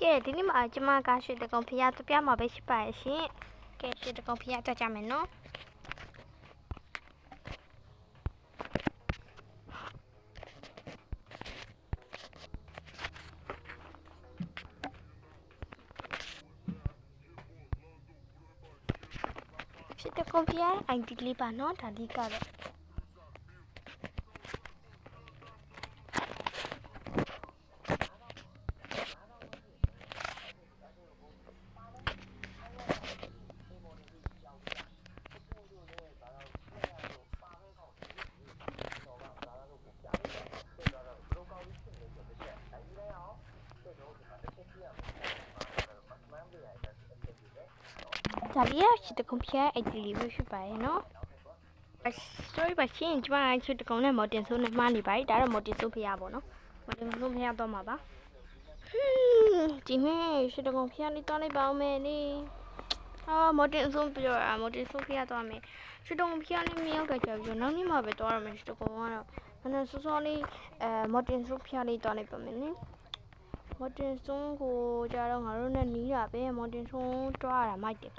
ကဲဒီနေ့မှာကျမကရွှေတကုံဖျားတပြမှာပဲရှိပါရဲ့ရှင်ကဲရွှေတကုံဖျားတက်ကြမယ်နော်ရွှေတကုံဖျား ID လေးပါနော်ဒါလေးကတော့ဒါလေးကရွှေတကုံဖျား ID လေးပဲဖြစ်ပါရဲ့နော်sorry ပါရှင်ကျမရွှေတကုံနဲ့မော်တင်ဆိုးနဲ့မှားနေပါပြီဒါတော့မော်တင်ဆိုးဖျားပေါ့နော်မော်တင်ဆိုးဖျားတော့မှာပါဒီနေ့ရွှေတကုံဖျားလေးတောင်းလိုက်ပါဦးမယ်လေမော်တင်ဆိုးပြောတာမော်တင်ဆိုးဖျားသွားမယ်ရွှေတကုံဖျားလေးမရောက်ကြဘူးနောက်နေ့မှပဲသွားရမယ်ရွှေတကုံကတော့နည်းစောစောလေးမော်တင်ဆိုးဖျားလေးတောင်းလိုက်ပါမယ်နိမော်တင်ဆိုးကိုကြတော့ငါတို့နဲ့နီးတာပဲမော်တင်ဆိုးတွားရတာမိုက်တယ်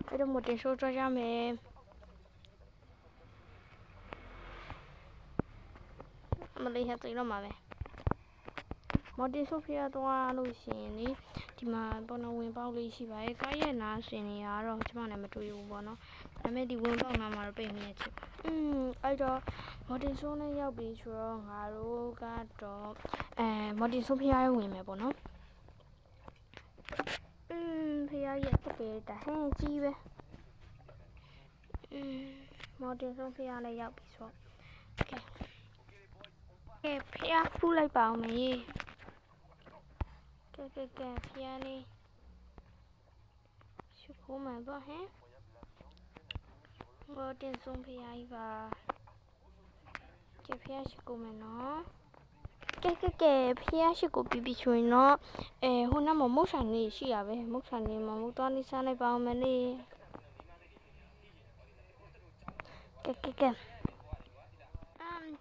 အဲ့တော့မော်တင်ဆိုးတွားကြမယ်မလေးဟဲ့သိတော့မှာပဲမော်တင်ဆိုးဖျားသွားလို့ရှိရင်လေဒီမှာပေါ်နော်ဝင်ပေါက်လေးရှိပါရဲ့ကားရဲ့နားရှင်နေရတော့ကျမလည်းမတွေ့ဘူးပေါ့နော်ဒါပေမဲ့ဒီဝင်ပေါက်နားမှာတော့ပိတ်နေရချင်အဲ့တော့မော်တင်ဆိုးနဲ့ရောက်ပြီးဆိုတော့ငါတို့ကတော့မော်တင်ဆိုးဖျားရဲ့ဝင်မယ်ပေါ့နော်ဖျားရဲ့တက်ပေတာဟဲ့ကြီးပဲမော်တင်ဆိုးဖျားလည်းရောက်ပြီဆိုတော့ကဲဖျားဖူးလိုက်ပါအောင်မေကဲဖျားလေးရှုခိုးမှာပေါ့ဟဲ့မော်တင်ဆိုးဖျားကြီးပါကဲဖျားရှုခိုးမယ်နော်ကဲဖျားရှိကိုပြီးပြီဆိုရင်တော့ဟိုနားမှာမုတ်ဆိုင်လေးရှိရပဲမုတ်ဆိုင်လေးမှာမုတ်သွားနေစားလိုက်ပါအောင်မလေး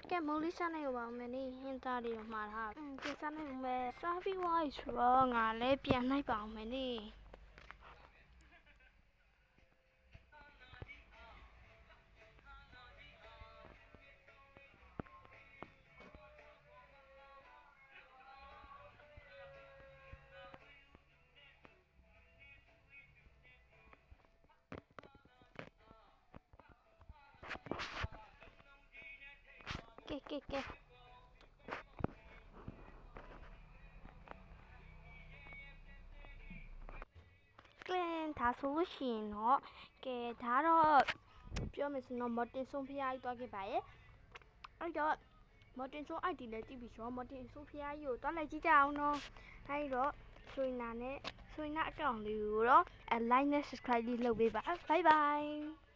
ကဲမိုးလေးစားလိုက်ပါအောင်မလေးဟင်းသားလေးတော့မှားတာကဲစားလိုက်မယ်စားပြီးသွားပြီဆိုတော့ငါလည်းပြန်လိုက်ပါအောင်မလေးကဲကလင်းဒါဆိုလို့ရှိရင်တော့ကဲဒါတော့ပြောမယ်ဆိုတော့မော်တင်ဆိုးဖျားကြီးသွားခဲ့ပါရဲ့အဲ့တော့မော်တင်ဆိုး ID လည်းတည်ပြီးဆိုတော့မော်တင်ဆိုးဖျားကြီးကိုသွားလိုက်ကြည့်ကြအောင်နော်အဲ့တော့ဆွေနာအကောင့်လေးကိုတော့like နဲ့ subscribe လေးလုပ်ပေးပါ bye bye